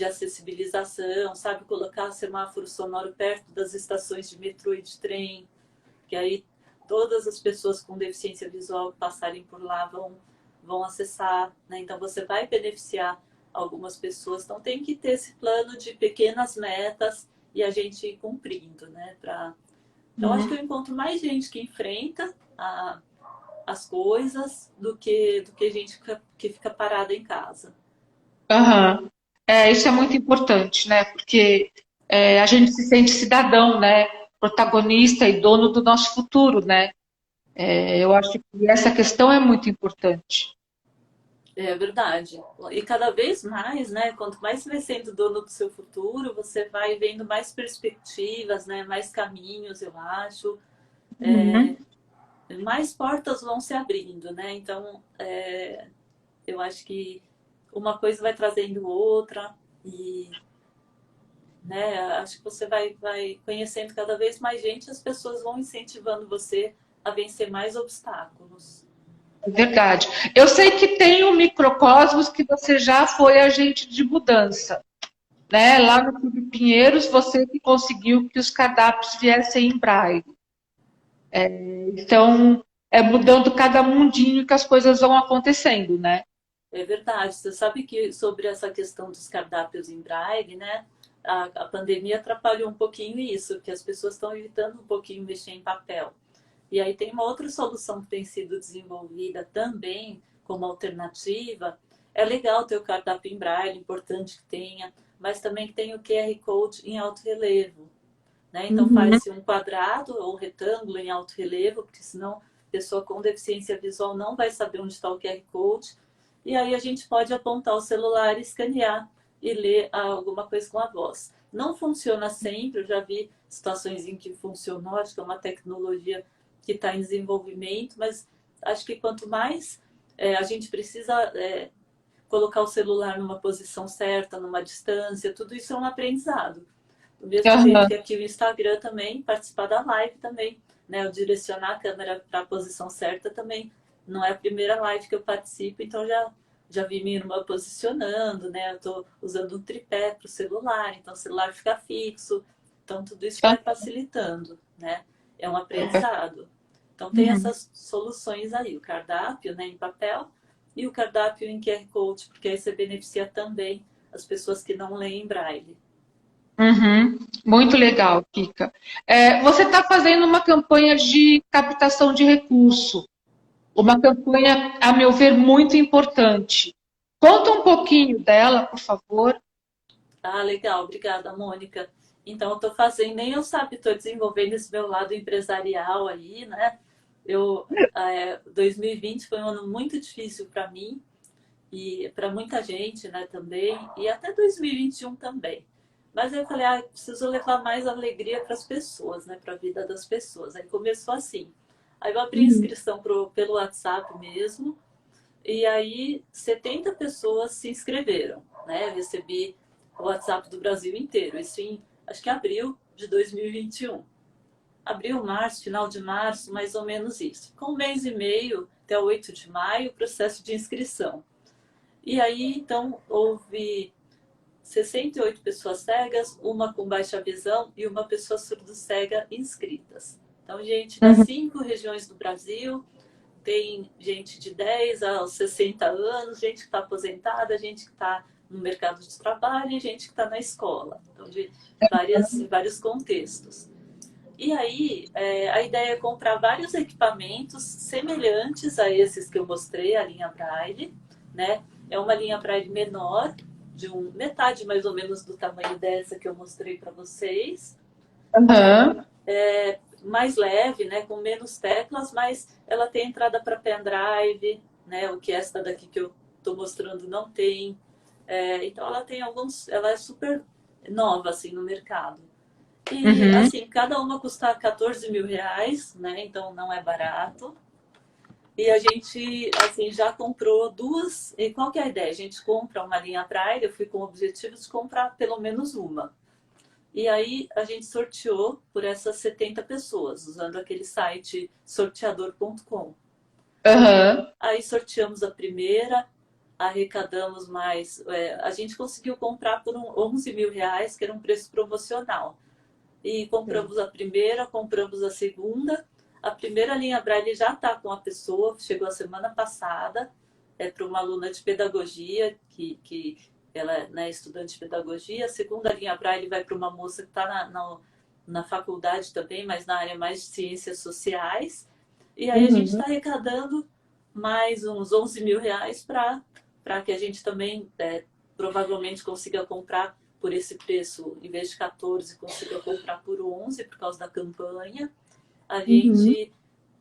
acessibilização, sabe? Colocar semáforo sonoro perto das estações de metrô e de trem, que aí todas as pessoas com deficiência visual que passarem por lá vão acessar, né? Então você vai beneficiar algumas pessoas. Então tem que ter esse plano de pequenas metas e a gente ir cumprindo, né? Então acho que eu encontro mais gente que enfrenta as coisas do que gente que fica parada em casa. Uhum. Isso é muito importante, né? Porque a gente se sente cidadão, né? Protagonista e dono do nosso futuro, né? Eu acho que essa questão é muito importante. É verdade. E cada vez mais, né? Quanto mais você vai sendo dono do seu futuro, você vai vendo mais perspectivas, né? Mais caminhos, eu acho. Uhum. Mais portas vão se abrindo, né? Então, eu acho que uma coisa vai trazendo outra e, né? Acho que você vai conhecendo cada vez mais gente, as pessoas vão incentivando você a vencer mais obstáculos. É verdade. Eu sei que tem um microcosmos que você já foi agente de mudança, né? Lá no Clube Pinheiros, você que conseguiu que os cardápios viessem em braille. Então, é mudando cada mundinho que as coisas vão acontecendo, né? É verdade. Você sabe que sobre essa questão dos cardápios em braille, né? A pandemia atrapalhou um pouquinho isso, porque as pessoas estão evitando um pouquinho mexer em papel. E aí tem uma outra solução que tem sido desenvolvida também como alternativa. É legal ter o cardápio em braille, importante que tenha, mas também que tenha o QR Code em alto relevo. Né? Então Uhum. faz-se um quadrado ou um retângulo em alto relevo, porque senão a pessoa com deficiência visual não vai saber onde está o QR Code. E aí a gente pode apontar o celular, escanear e ler alguma coisa com a voz. Não funciona sempre, eu já vi situações em que funcionou, acho que é uma tecnologia que está em desenvolvimento, mas acho que quanto mais a gente precisa colocar o celular numa posição certa, numa distância, tudo isso é um aprendizado. Do mesmo jeito Aham. que aqui o Instagram também, participar da live também, né? Eu direcionar a câmera para a posição certa também. Não é a primeira live que eu participo, então já vi minha irmã posicionando, né? Eu estou usando um tripé para o celular, então o celular fica fixo. Então tudo isso vai facilitando, né? É um aprendizado. Então tem Uhum. essas soluções aí, o cardápio, né, em papel e o cardápio em QR Code, porque aí você beneficia também as pessoas que não leem em braille. Uhum. Muito legal, Kika. Você está fazendo uma campanha de captação de recurso, uma campanha, a meu ver, muito importante. Conta um pouquinho dela, por favor. Ah, legal, obrigada, Mônica. Então, eu estou fazendo, nem eu sabe, estou desenvolvendo esse meu lado empresarial aí, né? 2020 foi um ano muito difícil para mim e para muita gente, né, também, e até 2021 também. Mas aí eu falei, preciso levar mais alegria para as pessoas, né, para a vida das pessoas. Aí começou assim. Aí eu abri Uhum. inscrição pelo WhatsApp mesmo, e aí 70 pessoas se inscreveram, né? Eu recebi o WhatsApp do Brasil inteiro, isso em, acho que abril de 2021. Abril, março, final de março, mais ou menos isso. Com um mês e meio, até 8 de maio, processo de inscrição. E aí, então, houve 68 pessoas cegas, uma com baixa visão e uma pessoa surdo-cega inscritas. Então, gente das Uhum. 5 regiões do Brasil, tem gente de 10 aos 60 anos, gente que está aposentada, gente que está no mercado de trabalho e gente que está na escola. Então, de vários contextos. E aí, a ideia é comprar vários equipamentos semelhantes a esses que eu mostrei, a linha Braille, né? É uma linha Braille menor, de metade mais ou menos do tamanho dessa que eu mostrei para vocês, né? Aham. Mais leve, né? Com menos teclas, mas ela tem entrada para pendrive, né? O que esta daqui que eu estou mostrando não tem. Então ela tem ela é super nova assim no mercado. E Uhum. assim, cada uma custa 14 mil reais, né? Então não é barato. E a gente assim já comprou duas. E qual que é a ideia? A gente compra uma linha Braille, eu fui com o objetivo de comprar pelo menos uma. E aí a gente sorteou por essas 70 pessoas, usando aquele site sorteador.com. Aham. Aí sorteamos a primeira, arrecadamos mais. A gente conseguiu comprar por 11 mil reais, que era um preço promocional. E compramos a primeira, compramos a segunda. A primeira linha Braille já está com a pessoa, chegou a semana passada, é para uma aluna de pedagogia, que ela é, né, estudante de pedagogia. A segunda linha Braille vai para uma moça que está na faculdade também, mas na área mais de ciências sociais. E aí a gente Uhum. está arrecadando mais uns 11 mil reais para que a gente também provavelmente consiga comprar por esse preço, em vez de 14, consiga comprar por 11 por causa da campanha. A Uhum. gente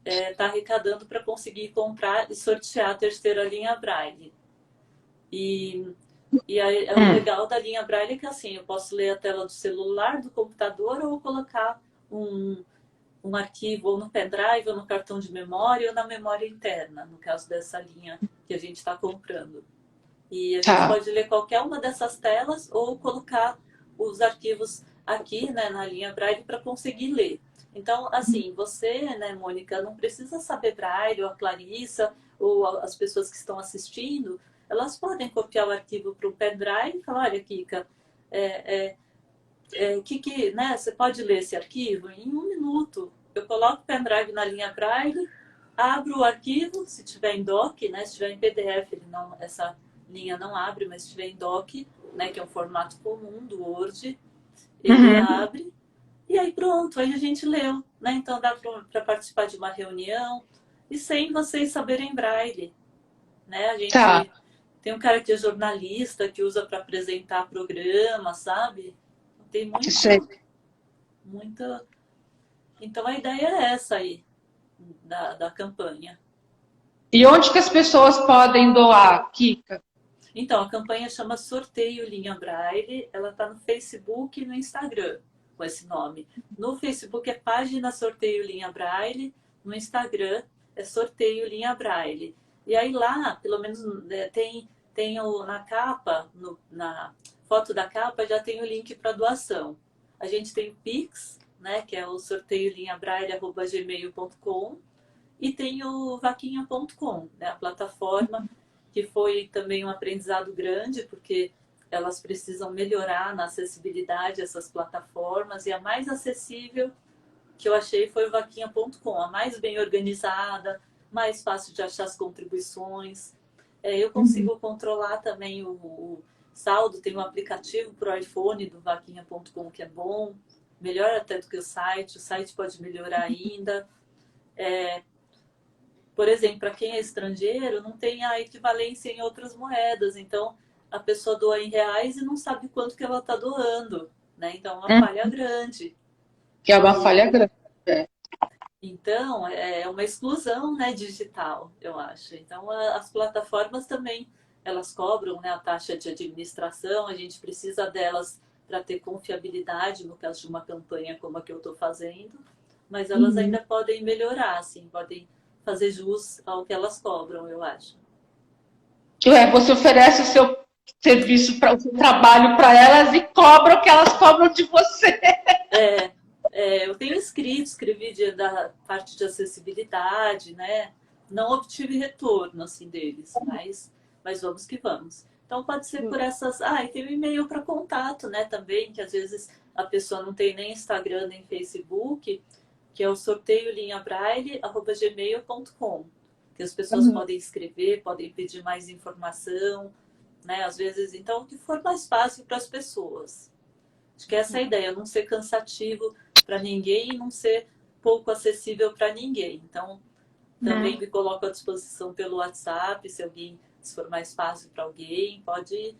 está arrecadando para conseguir comprar e sortear a terceira linha Braille. E, o Hum. legal da linha Braille é que assim, eu posso ler a tela do celular, do computador, ou colocar um arquivo ou no pendrive, ou no cartão de memória, ou na memória interna, no caso dessa linha que a gente está comprando. E a gente Tá. pode ler qualquer uma dessas telas ou colocar os arquivos aqui, né, na linha Braille para conseguir ler. Então, assim, você, né, Mônica, não precisa saber Braille, ou a Clarissa, ou as pessoas que estão assistindo, elas podem copiar o arquivo para o pendrive e falar, olha, Kika, né, você pode ler esse arquivo em 1 minuto. Eu coloco o pendrive na linha Braille abro o arquivo, se tiver em doc, né? Se tiver em PDF, essa linha não abre, mas se tiver em doc, né? Que é um formato comum do Word, ele Uhum. abre e aí pronto, aí a gente leu, né? Então dá para participar de uma reunião e sem vocês saberem braille, né? A Tá. gente tem um cara que é jornalista que usa para apresentar programa, sabe? Tem Sei. muita. Então a ideia é essa aí da campanha. E onde que as pessoas podem doar, Kika? Então, a campanha chama Sorteio Linha Braille. Ela está no Facebook e no Instagram com esse nome. No Facebook é página Sorteio Linha Braille. No Instagram é Sorteio Linha Braille. E aí lá, pelo menos tem na capa, na foto da capa, já tem o link para doação. A gente tem o Pix, né, que é o sorteiolinhabraille@gmail.com, e tem o vaquinha.com, né, a plataforma que foi também um aprendizado grande, porque elas precisam melhorar na acessibilidade essas plataformas, e a mais acessível que eu achei foi o vaquinha.com, a mais bem organizada, mais fácil de achar as contribuições. Eu Uhum. consigo controlar também o saldo, tem um aplicativo para o iPhone do vaquinha.com que é bom, melhor até do que o site pode melhorar ainda. Por exemplo, para quem é estrangeiro, não tem a equivalência em outras moedas. Então, a pessoa doa em reais e não sabe quanto que ela está doando. Né? Então, é uma falha grande. Que é uma E falha grande. É. então, é uma exclusão, né, digital, eu acho. Então, as plataformas também, elas cobram, né, a taxa de administração, a gente precisa delas para ter confiabilidade no caso de uma campanha como a que eu estou fazendo, mas elas Uhum. ainda podem melhorar, assim, podem fazer jus ao que elas cobram, eu acho. Você oferece o seu serviço, o seu trabalho para elas e cobra o que elas cobram de você. É, eu tenho escrevi da parte de acessibilidade, né? Não obtive retorno assim deles, mas vamos que vamos. Então pode ser por essas. Ah, e tem o e-mail para contato, né? Também, que às vezes a pessoa não tem nem Instagram nem Facebook, que é o sorteiolinhabraille@gmail.com, que as pessoas Uhum. podem escrever, podem pedir mais informação, né? Às vezes, então, o que for mais fácil para as pessoas. Acho que essa é a ideia, não ser cansativo para ninguém e não ser pouco acessível para ninguém. Então, também me coloco à disposição pelo WhatsApp, se alguém, se for mais fácil para alguém, pode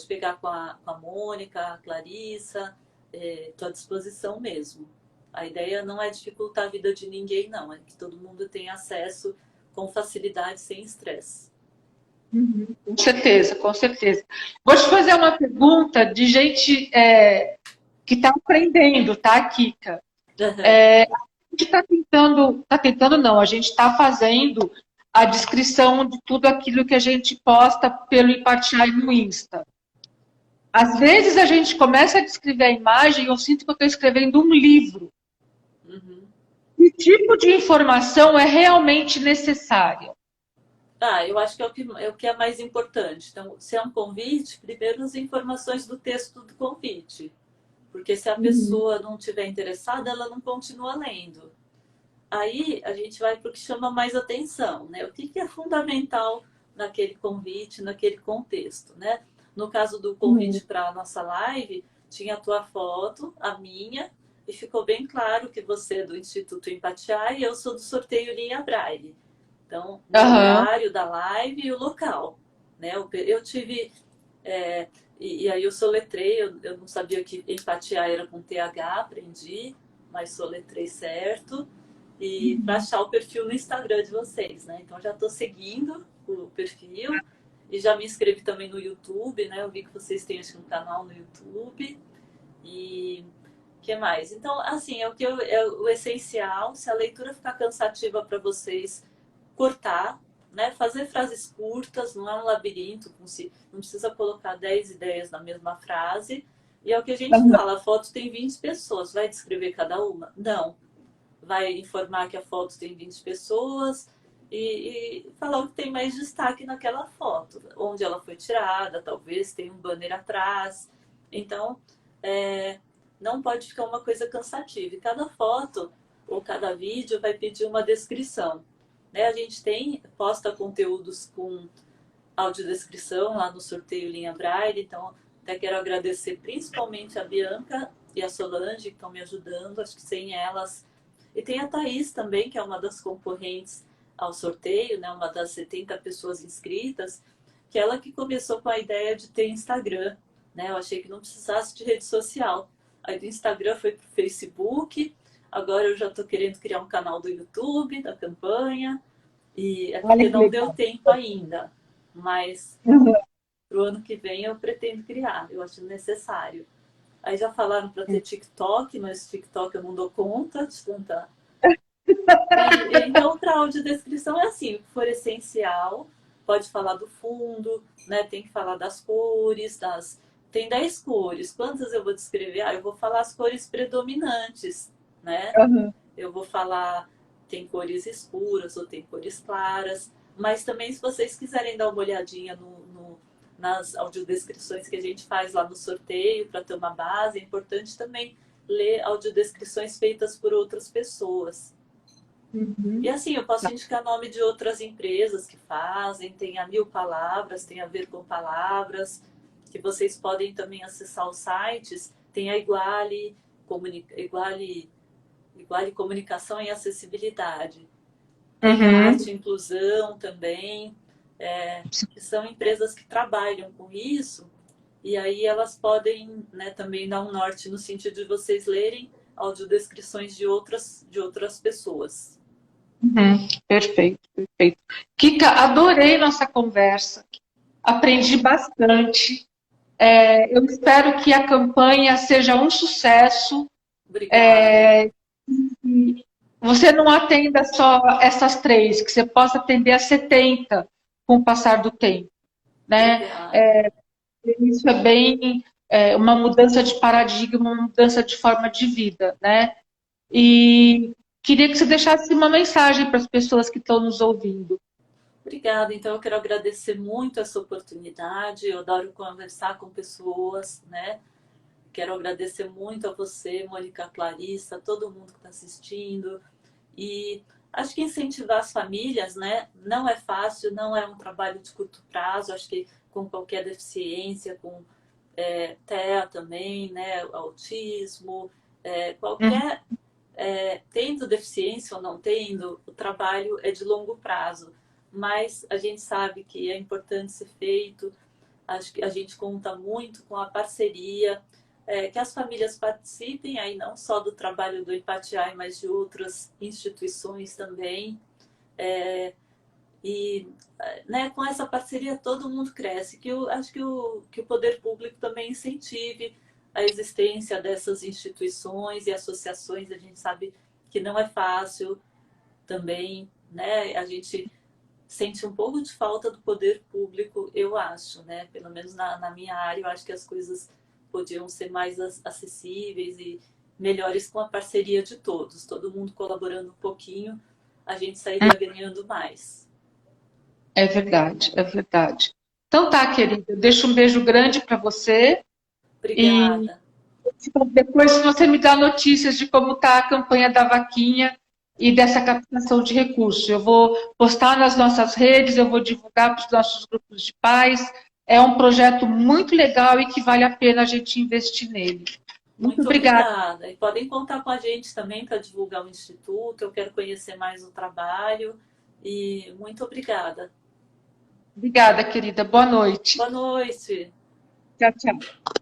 pegar com a Mônica, a Clarissa, estou à disposição mesmo. A ideia não é dificultar a vida de ninguém, não, é que todo mundo tenha acesso com facilidade, sem estresse. Com certeza, com certeza. Vou te fazer uma pergunta de gente que está aprendendo, tá, Kika? A gente está tentando não, a gente está fazendo a descrição de tudo aquilo que a gente posta pelo Impartiai no Insta. Às vezes a gente começa a descrever a imagem e eu sinto que eu estou escrevendo um livro. Uhum. Que tipo de informação é realmente necessária? Eu acho que é o que é mais importante. Então, se é um convite, primeiro as informações do texto do convite. Porque se a pessoa não estiver interessada, ela não continua lendo. Aí a gente vai para o que chama mais atenção, né? O que é fundamental naquele convite, naquele contexto, né? No caso do convite para a nossa live, tinha a tua foto, a minha, e ficou bem claro que você é do Instituto Empatiar e eu sou do sorteio Linha Braille. Então, o Aham. horário da live e o local, né? Eu tive e aí eu soletrei, eu não sabia que empatiar era com TH, aprendi, mas soletrei certo. E para achar o perfil no Instagram de vocês, né? Então já estou seguindo o perfil e já me inscrevi também no YouTube, né? Eu vi que vocês têm acho que um canal no YouTube. E que mais? Então, assim, é o essencial. Se a leitura ficar cansativa para vocês, cortar, né? Fazer frases curtas, não é um labirinto, não precisa colocar 10 ideias na mesma frase. E é o que a gente fala, a foto tem 20 pessoas, vai descrever cada uma? Não. Vai informar que a foto tem 20 pessoas e falar o que tem mais destaque naquela foto, onde ela foi tirada, talvez tem um banner atrás. Então, é, não pode ficar uma coisa cansativa. E cada foto ou cada vídeo vai pedir uma descrição. né? A gente posta conteúdos com audiodescrição lá no sorteio Linha Braille, então até quero agradecer principalmente a Bianca e a Solange que estão me ajudando, acho que sem elas. E tem a Thaís também, que é uma das concorrentes ao sorteio, né? Uma das 70 pessoas inscritas, que ela que começou com a ideia de ter Instagram, né? Eu achei que não precisasse de rede social. Aí do Instagram foi para o Facebook, agora eu já estou querendo criar um canal do YouTube, da campanha, e é Olha porque que não deu legal. tempo ainda, mas Uhum. para o ano que vem eu pretendo criar, eu acho necessário. Aí já falaram para ter TikTok, mas TikTok eu não dou conta de tanta. Então, para audiodescrição é assim: o que for essencial, pode falar do fundo, né? Tem que falar das cores, tem 10 cores. Quantas eu vou descrever? Ah, eu vou falar as cores predominantes, né? Uhum. Eu vou falar, tem cores escuras ou tem cores claras. Mas também, se vocês quiserem dar uma olhadinha nas audiodescrições que a gente faz lá no sorteio, para ter uma base, é importante também ler audiodescrições feitas por outras pessoas. E Uhum. assim, eu posso indicar nome de outras empresas que fazem, tem a Mil Palavras, tem a Ver com Palavras, que vocês podem também acessar os sites. Tem a Iguale Comunicação e Acessibilidade. Tem a Uhum. Arte e Inclusão também, que são empresas que trabalham com isso, e aí elas podem, né, também dar um norte no sentido de vocês lerem audiodescrições de outras pessoas. Uhum. Perfeito, perfeito. Kika, adorei nossa conversa. Aprendi bastante. Eu espero que a campanha seja um sucesso. Obrigada. E você não atenda só essas três, que você possa atender a 70 com o passar do tempo, né? Obrigada. Isso é bem uma mudança de paradigma, uma mudança de forma de vida, né? E queria que você deixasse uma mensagem para as pessoas que estão nos ouvindo. Obrigada. Então, eu quero agradecer muito essa oportunidade. Eu adoro conversar com pessoas, né? Quero agradecer muito a você, Mônica, Clarissa, todo mundo que está assistindo. E acho que incentivar as famílias, né? Não é fácil, não é um trabalho de curto prazo. Acho que com qualquer deficiência, com TEA também, né? Autismo, Uhum. qualquer tendo deficiência ou não tendo, o trabalho é de longo prazo. Mas a gente sabe que é importante ser feito. Acho que a gente conta muito com a parceria, que as famílias participem aí não só do trabalho do Empatiar, mas de outras instituições também. É, e né, com essa parceria todo mundo cresce. Acho que o poder público também incentive a existência dessas instituições e associações. A gente sabe que não é fácil também, né? A gente sente um pouco de falta do poder público, eu acho, né? Pelo menos na minha área, eu acho que as coisas podiam ser mais acessíveis e melhores com a parceria de todos. Todo mundo colaborando um pouquinho, a gente sairia ganhando mais. É verdade, é verdade. Então tá, querida, eu deixo um beijo grande para você e Obrigada. depois você me dá notícias de como está a campanha da vaquinha e dessa captação de recursos. Eu vou postar nas nossas redes, eu vou divulgar para os nossos grupos de pais. É um projeto muito legal e que vale a pena a gente investir nele. Muito Muito obrigada. obrigada. E podem contar com a gente também para divulgar o Instituto. Eu quero conhecer mais o trabalho. E muito obrigada. Obrigada, querida. Boa noite. Boa noite. Tchau, tchau.